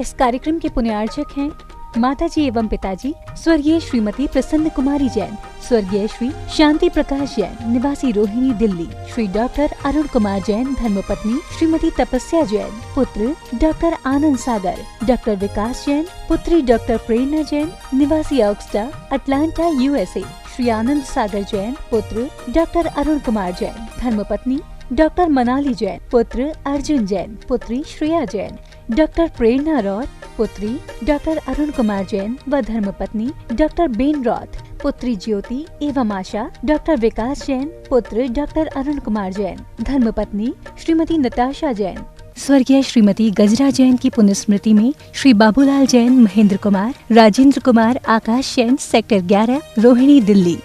इस कार्यक्रम के पुण्यार्चक हैं माताजी एवं पिताजी स्वर्गीय श्रीमती प्रसन्न कुमारी जैन, स्वर्गीय श्री शांति प्रकाश जैन निवासी रोहिणी दिल्ली, श्री डॉक्टर अरुण कुमार जैन धर्मपत्नी श्रीमती तपस्या जैन, पुत्र डॉक्टर आनंद सागर, डॉक्टर विकास जैन, पुत्री डॉक्टर प्रेरणा जैन निवासी ऑक्सटा अटलांटा USA, श्री आनंद सागर जैन, पुत्र डॉक्टर अरुण कुमार जैन, धर्मपत्नी डॉक्टर मनाली जैन, पुत्र अर्जुन जैन, पुत्री श्रेया जैन, डॉक्टर प्रेरणा रॉथ, पुत्री डॉक्टर अरुण कुमार जैन व धर्मपत्नी डॉक्टर बेन रॉथ, पुत्री ज्योति एवं आशा, डॉक्टर विकास जैन, पुत्र डॉक्टर अरुण कुमार जैन, धर्मपत्नी श्रीमती नताशा जैन, स्वर्गीय श्रीमती गजरा जैन की पुण्यस्मृति में श्री बाबूलाल जैन, महेंद्र कुमार, राजेंद्र कुमार, आकाश जैन, सेक्टर 11, रोहिणी दिल्ली।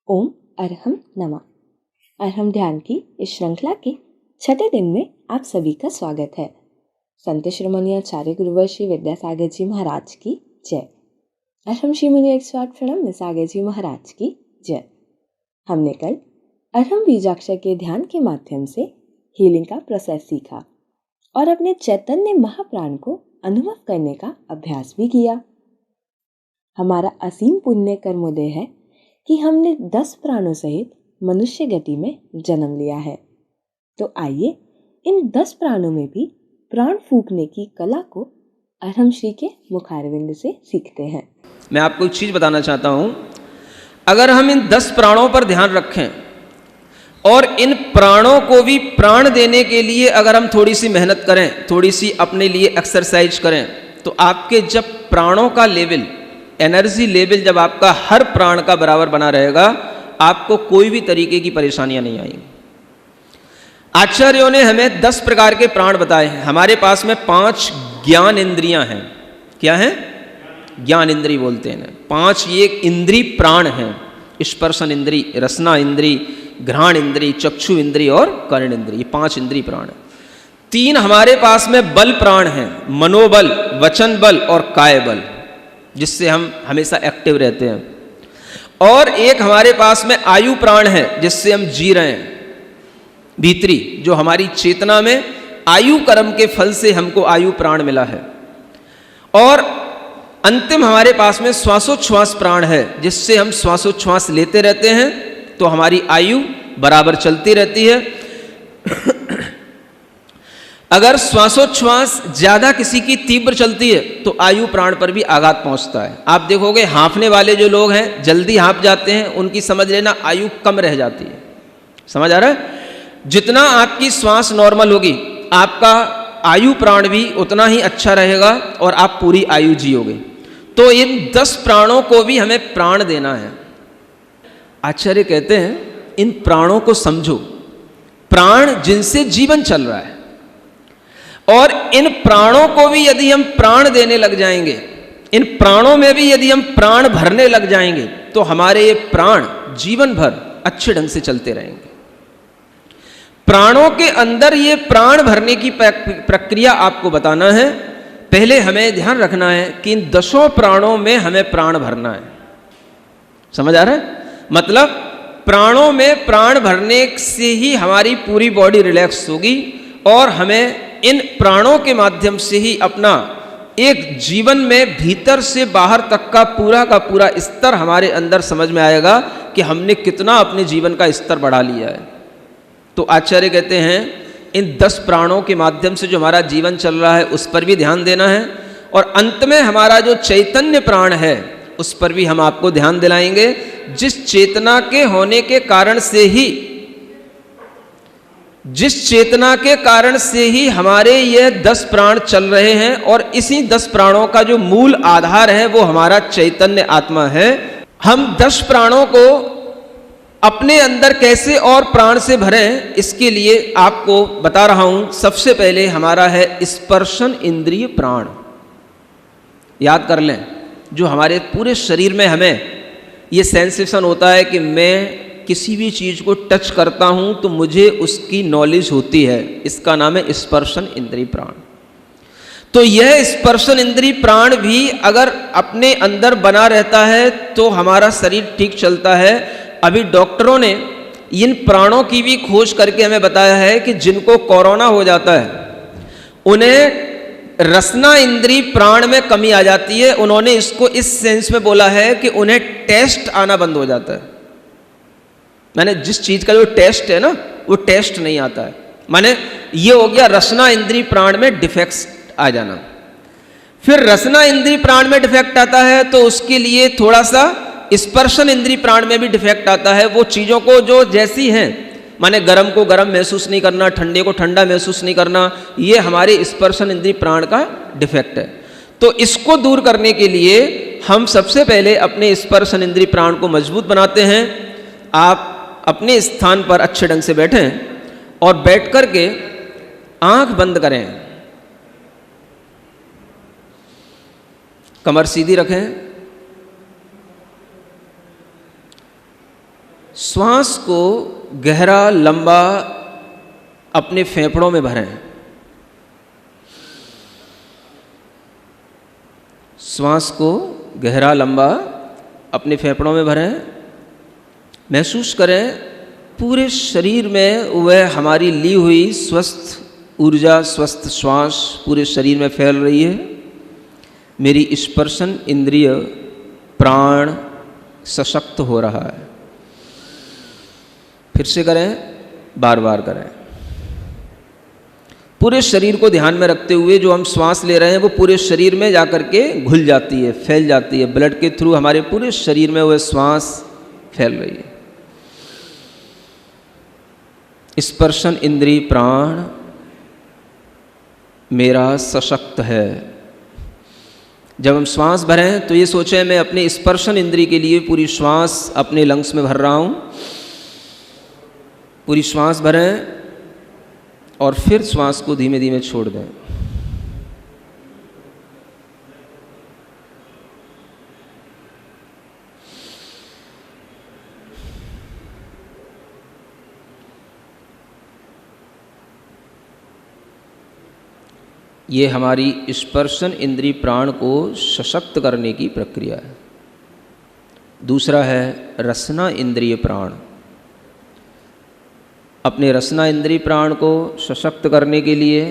ओम अरहम नमः। अरहम ध्यान की इस श्रृंखला के छठे दिन में आप सभी का स्वागत है। संत शिरोमणि आचार्य गुरुवर श्री विद्यासागर जी महाराज की जय। अरहम श्री मुनि 108 प्रणम निसागर जी महाराज की जय। हमने कल अरहम बीजाक्षर के ध्यान के माध्यम से हीलिंग का प्रोसेस सीखा और अपने चैतन्य महाप्राण को अनुभव करने का अभ्यास भी किया। हमारा असीम पुण्य कर्मोदय है कि हमने 10 प्राणों सहित मनुष्य गति में जन्म लिया है। तो आइए इन 10 प्राणों में भी प्राण फूंकने की कला को अरहम श्री के मुखारविंद से सीखते हैं। मैं आपको एक चीज बताना चाहता हूं, अगर हम इन 10 प्राणों पर ध्यान रखें और इन प्राणों को भी प्राण देने के लिए अगर हम थोड़ी सी मेहनत करें, थोड़ी सी अपने लिए एक्सरसाइज करें, तो आपके जब प्राणों का लेवल, एनर्जी लेवल जब आपका हर प्राण का बराबर बना रहेगा, आपको कोई भी तरीके की परेशानियां नहीं आएंगी। आचार्यों ने हमें 10 प्रकार के प्राण बताए हैं। हमारे पास में 5 ज्ञान इंद्रियां हैं। क्या हैं? ज्ञान इंद्री बोलते हैं। 5 ये इंद्री प्राण हैं। स्पर्शन इंद्री, रसना इंद्री, घ्राण इंद्री, चक्षु इंद्री और कर्ण इंद्री, ये 5 इंद्री प्राण हैं। 3 हमारे पास में बल प्राण हैं, मनोबल, वचन बल और काय बल, जिससे हम हमेशा एक्टिव रहते हैं। और एक हमारे पास में आयु प्राण है, जिससे हम जी रहे हैं, भीतरी, जो हमारी चेतना में आयु कर्म के फल से हमको आयु प्राण मिला है। और अंतिम हमारे पास में श्वासोच्छ्वास प्राण है, जिससे हम श्वासोच्छ्वास लेते रहते हैं तो हमारी आयु बराबर चलती रहती है। अगर श्वासोच्छ्वास ज्यादा किसी की तीव्र चलती है तो आयु प्राण पर भी आघात पहुंचता है। आप देखोगे हाँफने वाले जो लोग हैं, जल्दी हाँफ जाते हैं, उनकी समझ लेना आयु कम रह जाती है। समझ आ रहा है? जितना आपकी श्वास नॉर्मल होगी, आपका आयु प्राण भी उतना ही अच्छा रहेगा और आप पूरी आयु जियोगे। तो इन 10 प्राणों को भी हमें प्राण देना है। आचार्य कहते हैं इन प्राणों को समझो, प्राण जिनसे जीवन चल रहा है, और इन प्राणों को भी यदि हम प्राण देने लग जाएंगे, इन प्राणों में भी यदि हम प्राण भरने लग जाएंगे, तो हमारे ये प्राण जीवन भर अच्छे ढंग से चलते रहेंगे। प्राणों के अंदर ये प्राण भरने की प्रक्रिया आपको बताना है। पहले हमें ध्यान रखना है कि इन 10 प्राणों में हमें प्राण भरना है। समझ आ रहा है? मतलब प्राणों में प्राण भरने से ही हमारी पूरी बॉडी रिलैक्स होगी और हमें इन प्राणों के माध्यम से ही अपना एक जीवन में भीतर से बाहर तक का पूरा स्तर हमारे अंदर समझ में आएगा कि हमने कितना अपने जीवन का स्तर बढ़ा लिया है। तो आचार्य कहते हैं इन 10 प्राणों के माध्यम से जो हमारा जीवन चल रहा है उस पर भी ध्यान देना है, और अंत में हमारा जो चैतन्य प्राण है उस पर भी हम आपको ध्यान दिलाएंगे, जिस चेतना के होने के कारण से ही, जिस चेतना के कारण से ही हमारे ये 10 प्राण चल रहे हैं, और इसी 10 प्राणों का जो मूल आधार है वो हमारा चैतन्य आत्मा है। हम 10 प्राणों को अपने अंदर कैसे और प्राण से भरें, इसके लिए आपको बता रहा हूं। सबसे पहले हमारा है स्पर्शन इंद्रिय प्राण। याद कर लें, जो हमारे पूरे शरीर में हमें ये सेंसेशन होता है कि मैं किसी भी चीज़ को टच करता हूं तो मुझे उसकी नॉलेज होती है, इसका नाम है स्पर्शन इंद्रिय प्राण। तो यह स्पर्शन इंद्रिय प्राण भी अगर अपने अंदर बना रहता है तो हमारा शरीर ठीक चलता है। अभी डॉक्टरों ने इन प्राणों की भी खोज करके हमें बताया है कि जिनको कोरोना हो जाता है उन्हें रसना इंद्रिय प्राण में कमी आ जाती है। उन्होंने इसको इस सेंस में बोला है कि उन्हें टेस्ट आना बंद हो जाता है। माने जिस चीज का जो टेस्ट है ना वो टेस्ट नहीं आता है। माने ये हो गया रसना इंद्रिय प्राण में डिफेक्ट्स आ जाना। फिर रसना इंद्रिय प्राण में डिफेक्ट आता है तो उसके लिए थोड़ा सा स्पर्शन इंद्रिय प्राण में भी डिफेक्ट आता है। वो चीजों को जो जैसी हैं, माने गर्म को गर्म महसूस नहीं करना, ठंडे को ठंडा महसूस नहीं करना, ये हमारे स्पर्शन इंद्रिय प्राण का डिफेक्ट है। तो इसको दूर करने के लिए हम सबसे पहले अपने स्पर्शन इंद्रिय प्राण को मजबूत बनाते हैं। आप अपने स्थान पर अच्छे ढंग से बैठें और बैठ कर के आंख बंद करें, कमर सीधी रखें, श्वास को गहरा लंबा अपने फेफड़ों में भरें। श्वास को गहरा लंबा अपने फेफड़ों में भरें। महसूस करें पूरे शरीर में वह हमारी ली हुई स्वस्थ ऊर्जा, स्वस्थ श्वास पूरे शरीर में फैल रही है। मेरी स्पर्शन इंद्रिय प्राण सशक्त हो रहा है। फिर से करें, बार बार करें। पूरे शरीर को ध्यान में रखते हुए जो हम श्वास ले रहे हैं वो पूरे शरीर में जाकर के घुल जाती है, फैल जाती है। ब्लड के थ्रू हमारे पूरे शरीर में वह श्वास फैल रही है। स्पर्शन इंद्रिय प्राण मेरा सशक्त है। जब हम श्वास भरें तो ये सोचें मैं अपने स्पर्शन इंद्रिय के लिए पूरी श्वास अपने लंग्स में भर रहा हूँ। पूरी श्वास भरें और फिर श्वास को धीमे धीमे छोड़ दें। ये हमारी स्पर्शन इंद्रिय प्राण को सशक्त करने की प्रक्रिया है। दूसरा है रसना इंद्रिय प्राण। अपने रसना इंद्रिय प्राण को सशक्त करने के लिए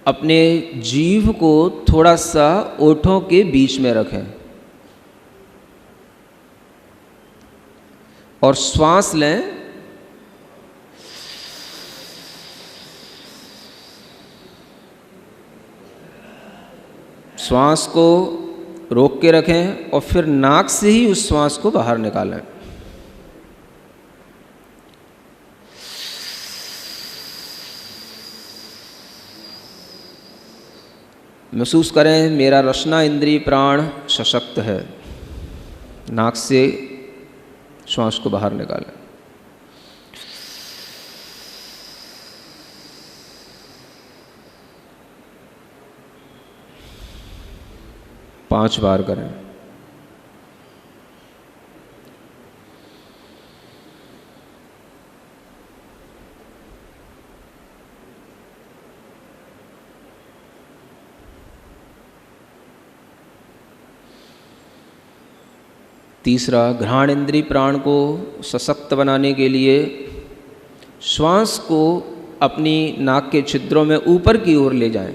अपने जीभ को थोड़ा सा ओठों के बीच में रखें और श्वास लें। श्वास को रोक के रखें और फिर नाक से ही उस श्वास को बाहर निकालें। महसूस करें मेरा रसना इंद्रिय प्राण सशक्त है। नाक से श्वास को बाहर निकालें। पांच बार करें। तीसरा, घ्राण इंद्रिय प्राण को सशक्त बनाने के लिए श्वास को अपनी नाक के छिद्रों में ऊपर की ओर ले जाएं।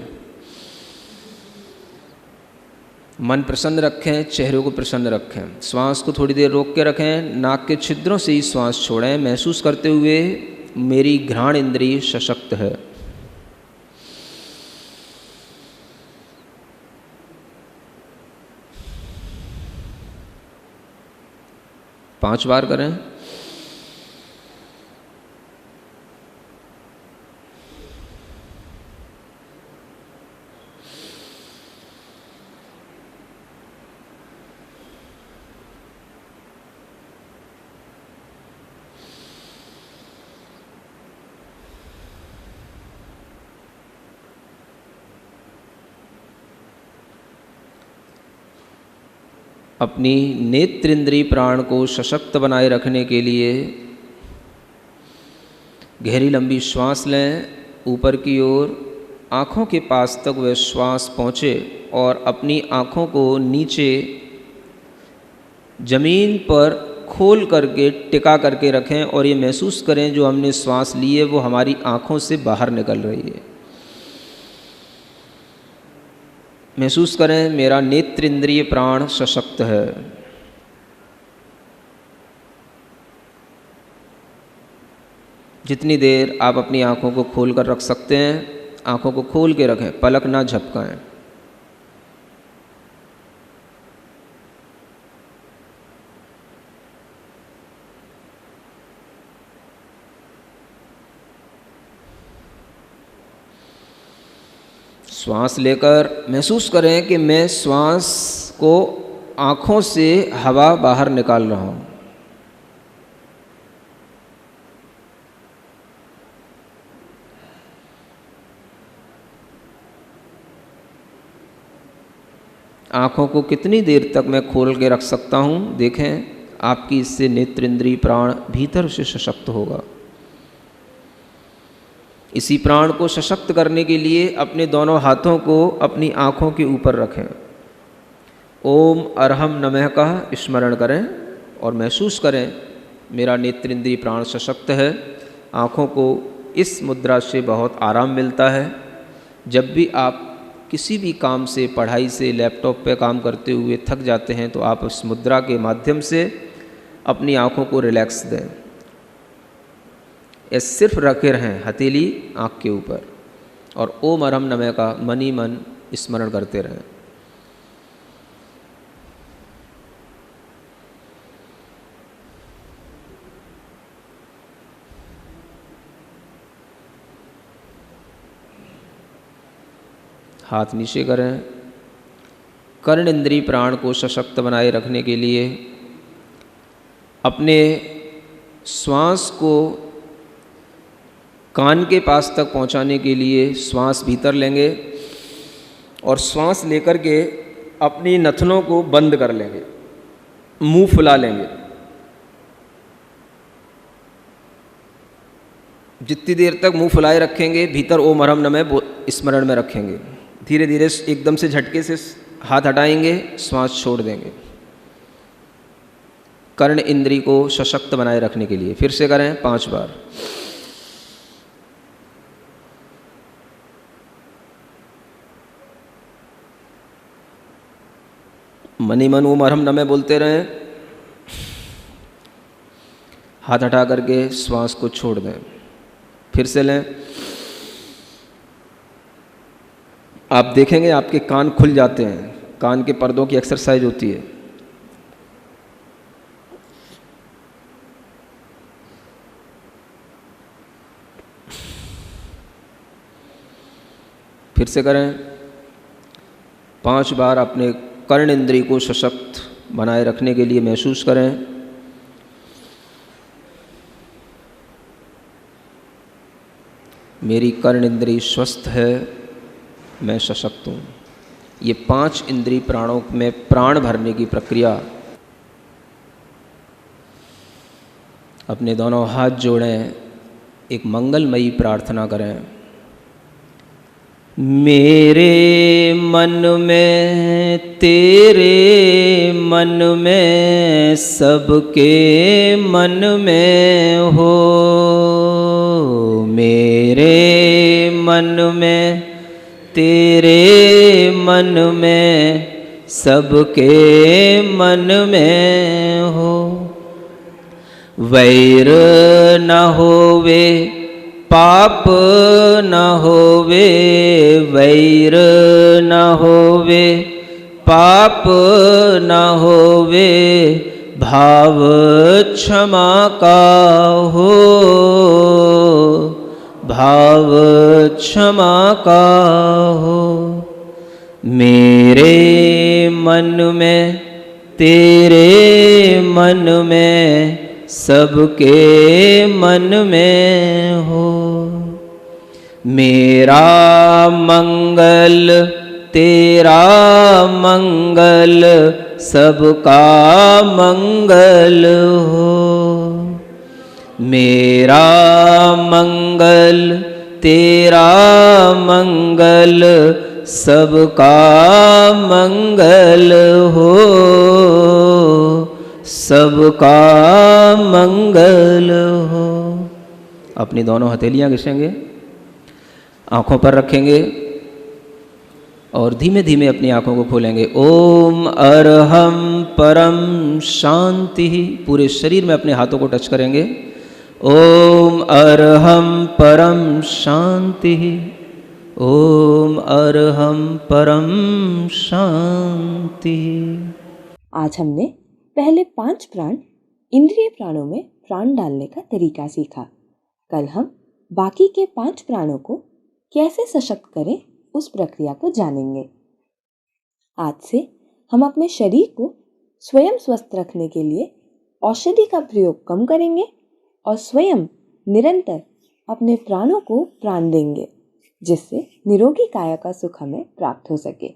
मन प्रसन्न रखें, चेहरे को प्रसन्न रखें। श्वास को थोड़ी देर रोक के रखें, नाक के छिद्रों से ही श्वास छोड़ें, महसूस करते हुए मेरी घ्राण इंद्रिय सशक्त है। पांच बार करें। अपनी नेत्र इंद्रिय प्राण को सशक्त बनाए रखने के लिए गहरी लंबी श्वास लें ऊपर की ओर, आँखों के पास तक वह श्वास पहुँचे और अपनी आँखों को नीचे ज़मीन पर खोल करके टिका करके रखें और ये महसूस करें जो हमने श्वास ली है वो हमारी आँखों से बाहर निकल रही है। महसूस करें मेरा नेत्र इंद्रिय प्राण सशक्त है। जितनी देर आप अपनी आँखों को खोल कर रख सकते हैं, आँखों को खोल के रखें, पलक ना झपकाएं। श्वास लेकर महसूस करें कि मैं श्वास को आँखों से हवा बाहर निकाल रहा हूँ। आँखों को कितनी देर तक मैं खोल के रख सकता हूँ, देखें आपकी इससे नेत्र इंद्रिय प्राण भीतर से सशक्त होगा। इसी प्राण को सशक्त करने के लिए अपने दोनों हाथों को अपनी आँखों के ऊपर रखें। ओम अरहम नमः का स्मरण करें और महसूस करें मेरा नेत्र इंद्रिय प्राण सशक्त है। आँखों को इस मुद्रा से बहुत आराम मिलता है। जब भी आप किसी भी काम से, पढ़ाई से, लैपटॉप पे काम करते हुए थक जाते हैं तो आप इस मुद्रा के माध्यम से अपनी आँखों को रिलैक्स दें। ये सिर्फ रखे रहें हथेली आँख के ऊपर और ओम अरहम नमः का मन ही मन स्मरण करते रहें। हाथ नीचे करें। कर्ण इंद्रिय प्राण को सशक्त बनाए रखने के लिए अपने श्वास को कान के पास तक पहुंचाने के लिए श्वास भीतर लेंगे और श्वास लेकर के अपनी नथनों को बंद कर लेंगे, मुंह फुला लेंगे। जितनी देर तक मुंह फुलाए रखेंगे भीतर ओम अरहम नमः स्मरण में रखेंगे। धीरे धीरे एकदम से झटके से हाथ हटाएंगे, श्वास छोड़ देंगे। कर्ण इंद्री को सशक्त बनाए रखने के लिए फिर से करें 5 बार। मनी मन ओम अरहम नमः बोलते रहें। हाथ हटा करके श्वास को छोड़ दें। फिर से लें। आप देखेंगे आपके कान खुल जाते हैं, कान के पर्दों की एक्सरसाइज होती है। फिर से करें 5 बार। अपने कर्ण इंद्रिय को सशक्त बनाए रखने के लिए महसूस करें मेरी कर्ण इंद्रिय स्वस्थ है, मैं सशक्त हूँ। ये 5 इंद्रिय प्राणों में प्राण भरने की प्रक्रिया। अपने दोनों हाथ जोड़ें, एक मंगलमयी प्रार्थना करें। मेरे मन में, तेरे मन में, सबके मन में हो। मेरे मन में, तेरे मन में, सबके मन में हो। वैर न होवे, पाप न होवे। वैर न होवे, पाप न होवे। भाव क्षमा का हो, भाव क्षमा का हो। मेरे मन में, तेरे मन में, सबके मन में हो। मेरा मंगल, तेरा मंगल, सबका मंगल हो। मेरा मंगल तेरा मंगल सबका मंगल हो, सबका मंगल हो। अपनी दोनों हथेलियां घिसेंगे, आंखों पर रखेंगे और धीमे धीमे अपनी आंखों को खोलेंगे। ओम अरहम परम शांति। पूरे शरीर में अपने हाथों को टच करेंगे। ओम अरहम परम शांति, ओम अरहम परम शांति। आज हमने पहले 5 प्राण इंद्रिय प्राणों में प्राण डालने का तरीका सीखा। कल हम बाकी के 5 प्राणों को कैसे सशक्त करें उस प्रक्रिया को जानेंगे। आज से हम अपने शरीर को स्वयं स्वस्थ रखने के लिए औषधि का प्रयोग कम करेंगे और स्वयं निरंतर अपने प्राणों को प्राण देंगे, जिससे निरोगी काया का सुख हमें प्राप्त हो सके।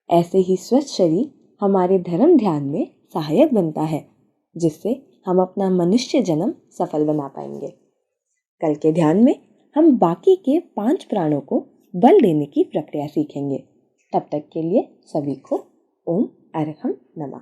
ऐसे ही स्वस्थ शरीर हमारे धर्म ध्यान में सहायक बनता है, जिससे हम अपना मनुष्य जन्म सफल बना पाएंगे। कल के ध्यान में हम बाकी के 5 प्राणों को बल देने की प्रक्रिया सीखेंगे। तब तक के लिए सभी को ओम अरहम नमः।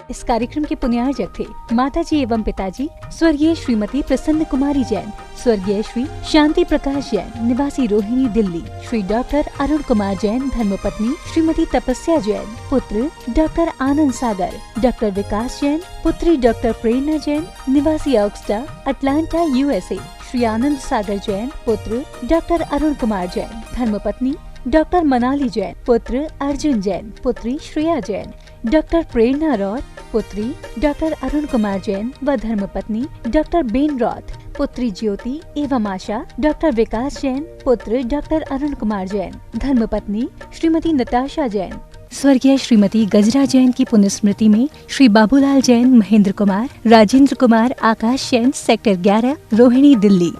इस कार्यक्रम के पुण्यार्जक थे माताजी एवं पिताजी स्वर्गीय श्रीमती प्रसन्न कुमारी जैन, स्वर्गीय श्री शांति प्रकाश जैन, निवासी रोहिणी दिल्ली, श्री डॉक्टर अरुण कुमार जैन, धर्मपत्नी श्रीमती तपस्या जैन, पुत्र डॉक्टर आनंद सागर, डॉक्टर विकास जैन, पुत्री डॉक्टर प्रेरणा जैन, निवासी ऑक्सटा, अटलांटा, यूएसए, श्री आनंद सागर जैन, पुत्र डॉक्टर अरुण कुमार जैन, धर्मपत्नी डॉक्टर मनाली जैन, पुत्र अर्जुन जैन, पुत्री श्रेया जैन, डॉक्टर प्रेरणा रॉथ, पुत्री डॉक्टर अरुण कुमार जैन व धर्मपत्नी डॉक्टर बेन रॉथ, पुत्री ज्योति एवं आशा, डॉक्टर विकास जैन, पुत्र डॉक्टर अरुण कुमार जैन, धर्मपत्नी श्रीमती नताशा जैन। स्वर्गीय श्रीमती गजरा जैन की पुण्यस्मृति में श्री बाबूलाल जैन, महेंद्र कुमार, राजेंद्र कुमार, आकाश जैन, सेक्टर 11, रोहिणी, दिल्ली।